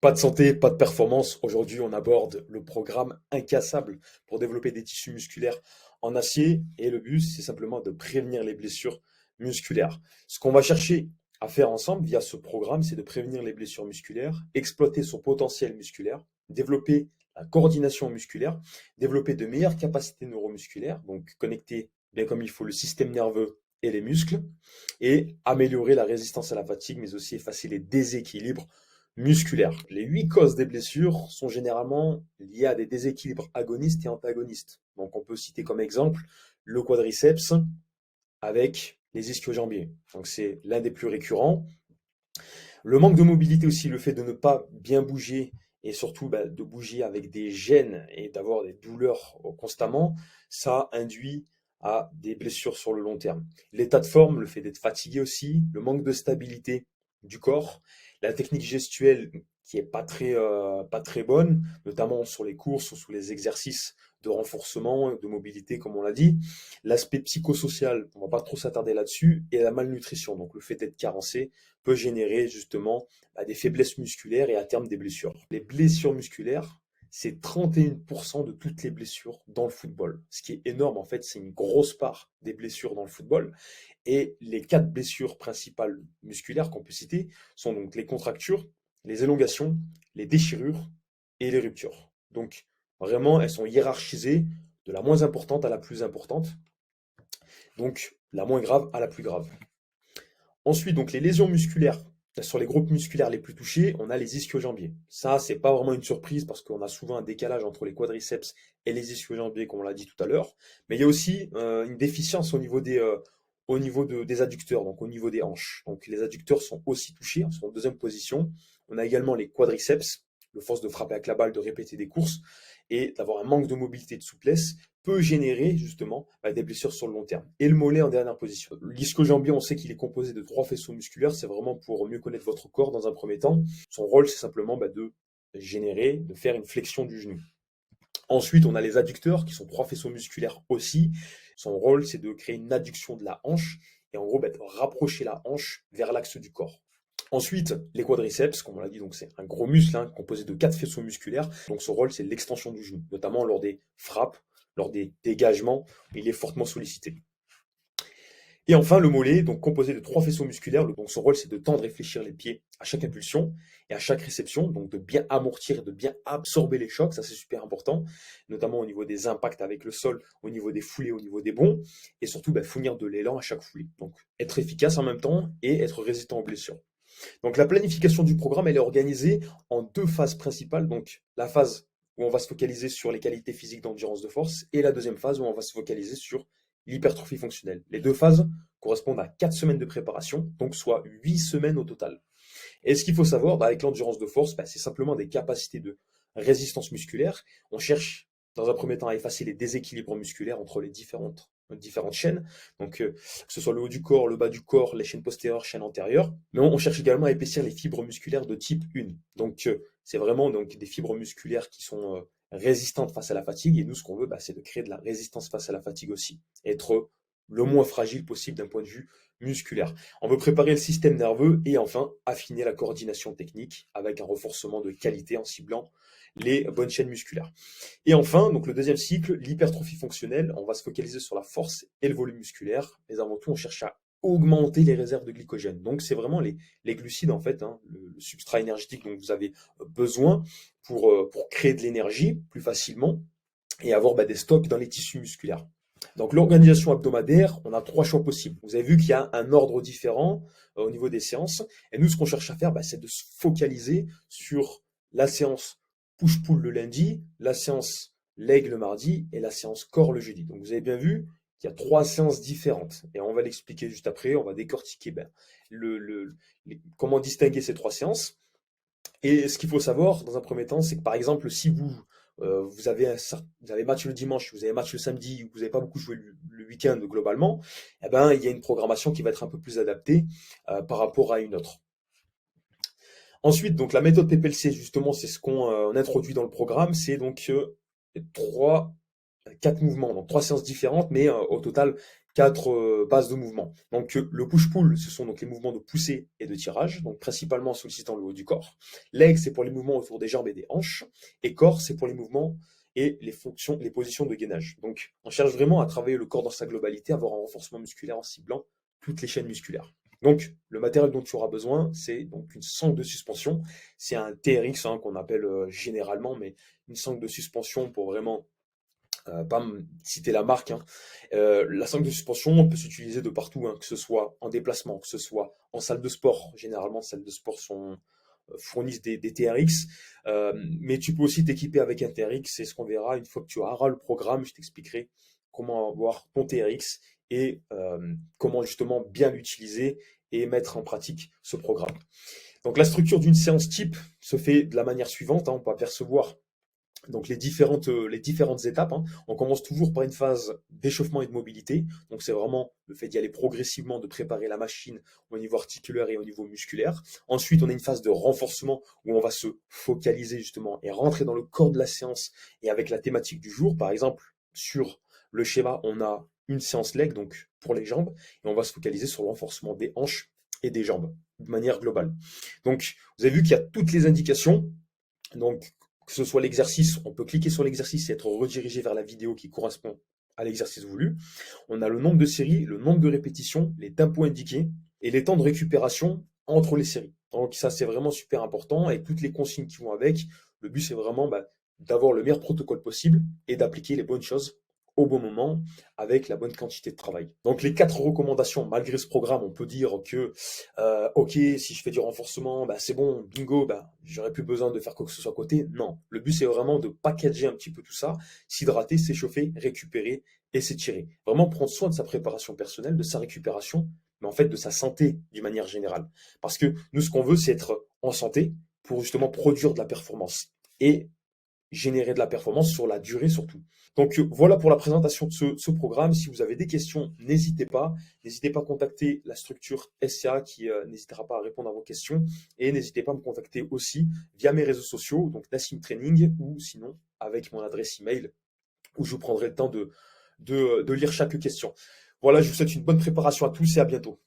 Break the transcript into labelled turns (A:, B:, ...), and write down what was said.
A: Pas de santé, pas de performance. Aujourd'hui, on aborde le programme incassable pour développer des tissus musculaires en acier. Et le but, c'est simplement de prévenir les blessures musculaires. Ce qu'on va chercher à faire ensemble via ce programme, c'est de prévenir les blessures musculaires, exploiter son potentiel musculaire, développer la coordination musculaire, développer de meilleures capacités neuromusculaires, donc connecter bien comme il faut le système nerveux et les muscles, et améliorer la résistance à la fatigue, mais aussi effacer les déséquilibres musculaires. Les 8 causes des blessures sont généralement liées à des déséquilibres agonistes et antagonistes. Donc on peut citer comme exemple le quadriceps avec les ischio-jambiers. Donc c'est l'un des plus récurrents. Le manque de mobilité aussi, le fait de ne pas bien bouger et surtout de bouger avec des gênes et d'avoir des douleurs constamment, ça induit à des blessures sur le long terme. L'état de forme, le fait d'être fatigué aussi, le manque de stabilité du corps, la technique gestuelle qui est pas très bonne, notamment sur les courses ou sur les exercices de renforcement, de mobilité, comme on l'a dit. L'aspect psychosocial, on va pas trop s'attarder là-dessus, et la malnutrition, donc le fait d'être carencé, peut générer justement des faiblesses musculaires et à terme des blessures. Les blessures musculaires, c'est 31% de toutes les blessures dans le football. Ce qui est énorme, en fait, c'est une grosse part des blessures dans le football. Et les 4 blessures principales musculaires qu'on peut citer sont donc les contractures, les élongations, les déchirures et les ruptures. Donc, vraiment, elles sont hiérarchisées de la moins importante à la plus importante. Donc, la moins grave à la plus grave. Ensuite, donc les lésions musculaires. Sur les groupes musculaires les plus touchés, on a les ischio-jambiers. Ça, c'est pas vraiment une surprise parce qu'on a souvent un décalage entre les quadriceps et les ischio-jambiers, comme on l'a dit tout à l'heure. Mais il y a aussi une déficience des adducteurs, donc au niveau des hanches. Donc les adducteurs sont aussi touchés, sont en deuxième position. On a également les quadriceps, le force de frapper avec la balle, de répéter des courses et d'avoir un manque de mobilité et de souplesse peut générer justement des blessures sur le long terme. Et le mollet en dernière position. L'ischio-jambier, on sait qu'il est composé de 3 faisceaux musculaires. C'est vraiment pour mieux connaître votre corps dans un premier temps. Son rôle, c'est simplement de faire une flexion du genou. Ensuite, on a les adducteurs qui sont 3 faisceaux musculaires aussi. Son rôle, c'est de créer une adduction de la hanche et en gros, de rapprocher la hanche vers l'axe du corps. Ensuite, les quadriceps, comme on l'a dit, donc c'est un gros muscle composé de 4 faisceaux musculaires. Donc son rôle, c'est l'extension du genou, notamment lors des frappes, lors des dégagements, il est fortement sollicité. Et enfin, le mollet, donc composé de 3 faisceaux musculaires, donc son rôle, c'est de tendre et fléchir les pieds à chaque impulsion et à chaque réception, donc de bien amortir et de bien absorber les chocs, ça c'est super important, notamment au niveau des impacts avec le sol, au niveau des foulées, au niveau des bonds, et surtout fournir de l'élan à chaque foulée. Donc être efficace en même temps et être résistant aux blessures. Donc la planification du programme, elle est organisée en 2 phases principales. Donc la phase où on va se focaliser sur les qualités physiques d'endurance de force et la deuxième phase où on va se focaliser sur l'hypertrophie fonctionnelle. Les 2 phases correspondent à 4 semaines de préparation, donc soit 8 semaines au total. Et ce qu'il faut savoir avec l'endurance de force, c'est simplement des capacités de résistance musculaire. On cherche dans un premier temps à effacer les déséquilibres musculaires entre les différentes chaînes, donc que ce soit le haut du corps, le bas du corps, les chaînes postérieures, chaînes antérieures, mais on cherche également à épaissir les fibres musculaires de type 1. Donc c'est vraiment des fibres musculaires qui sont résistantes face à la fatigue, et nous ce qu'on veut, c'est de créer de la résistance face à la fatigue aussi, être le moins fragile possible d'un point de vue musculaire. On veut préparer le système nerveux et enfin affiner la coordination technique avec un renforcement de qualité en ciblant les bonnes chaînes musculaires. Et enfin, donc le deuxième cycle, l'hypertrophie fonctionnelle, on va se focaliser sur la force et le volume musculaire, mais avant tout, on cherche à augmenter les réserves de glycogène. Donc c'est vraiment les glucides en fait, le substrat énergétique dont vous avez besoin pour créer de l'énergie plus facilement et avoir des stocks dans les tissus musculaires. Donc l'organisation hebdomadaire, on a 3 choix possibles. Vous avez vu qu'il y a un ordre différent au niveau des séances. Et nous, ce qu'on cherche à faire, c'est de se focaliser sur la séance push-pull le lundi, la séance leg le mardi et la séance core le jeudi. Donc vous avez bien vu qu'il y a 3 séances différentes. Et on va l'expliquer juste après, on va décortiquer comment distinguer ces 3 séances. Et ce qu'il faut savoir dans un premier temps, c'est que par exemple, si vous avez match le dimanche, vous avez match le samedi, ou vous n'avez pas beaucoup joué le week-end globalement, il y a une programmation qui va être un peu plus adaptée par rapport à une autre. Ensuite, donc la méthode PPLC, justement, c'est ce qu'on introduit dans le programme, c'est donc 4 mouvements, donc 3 séances différentes, mais au total quatre bases de mouvements. Donc le push-pull, ce sont donc les mouvements de poussée et de tirage, donc principalement sollicitant le haut du corps. Leg, c'est pour les mouvements autour des jambes et des hanches. Et corps, c'est pour les mouvements et les fonctions, les positions de gainage. Donc on cherche vraiment à travailler le corps dans sa globalité, avoir un renforcement musculaire en ciblant toutes les chaînes musculaires. Donc le matériel dont tu auras besoin, c'est donc une sangle de suspension. C'est un TRX qu'on appelle généralement, mais une sangle de suspension pour vraiment pas citer la marque, hein. La sangle de suspension peut s'utiliser de partout, hein, que ce soit en déplacement, que ce soit en salle de sport. Généralement, les salles de sport fournissent des TRX, mais tu peux aussi t'équiper avec un TRX. C'est ce qu'on verra une fois que tu auras le programme. Je t'expliquerai comment avoir ton TRX et comment justement bien l'utiliser et mettre en pratique ce programme. Donc la structure d'une séance type se fait de la manière suivante, hein. On peut apercevoir donc les différentes étapes, hein. On commence toujours par une phase d'échauffement et de mobilité. Donc c'est vraiment le fait d'y aller progressivement, de préparer la machine au niveau articulaire et au niveau musculaire. Ensuite, on a une phase de renforcement où on va se focaliser justement et rentrer dans le corps de la séance et avec la thématique du jour. Par exemple, sur le schéma, on a une séance leg, donc pour les jambes, et on va se focaliser sur le renforcement des hanches et des jambes de manière globale. Donc, vous avez vu qu'il y a toutes les indications. Donc, que ce soit l'exercice, on peut cliquer sur l'exercice et être redirigé vers la vidéo qui correspond à l'exercice voulu. On a le nombre de séries, le nombre de répétitions, les tempos indiqués et les temps de récupération entre les séries. Donc ça, c'est vraiment super important et toutes les consignes qui vont avec. Le but, c'est vraiment d'avoir le meilleur protocole possible et d'appliquer les bonnes choses au bon moment avec la bonne quantité de travail. Donc les 4 recommandations, malgré ce programme, on peut dire que ok, si je fais du renforcement, c'est bon, bingo, j'aurais plus besoin de faire quoi que ce soit à côté. Non, le but c'est vraiment de packager un petit peu tout ça, s'hydrater, s'échauffer, récupérer et s'étirer. Vraiment prendre soin de sa préparation personnelle, de sa récupération, mais en fait de sa santé d'une manière générale. Parce que nous, ce qu'on veut, c'est être en santé pour justement produire de la performance et générer de la performance sur la durée surtout. Donc voilà pour la présentation de ce programme. Si vous avez des questions, n'hésitez pas. N'hésitez pas à contacter la structure SCA qui n'hésitera pas à répondre à vos questions. Et n'hésitez pas à me contacter aussi via mes réseaux sociaux, donc Nassim Training, ou sinon avec mon adresse email, où je vous prendrai le temps de lire chaque question. Voilà, je vous souhaite une bonne préparation à tous et à bientôt.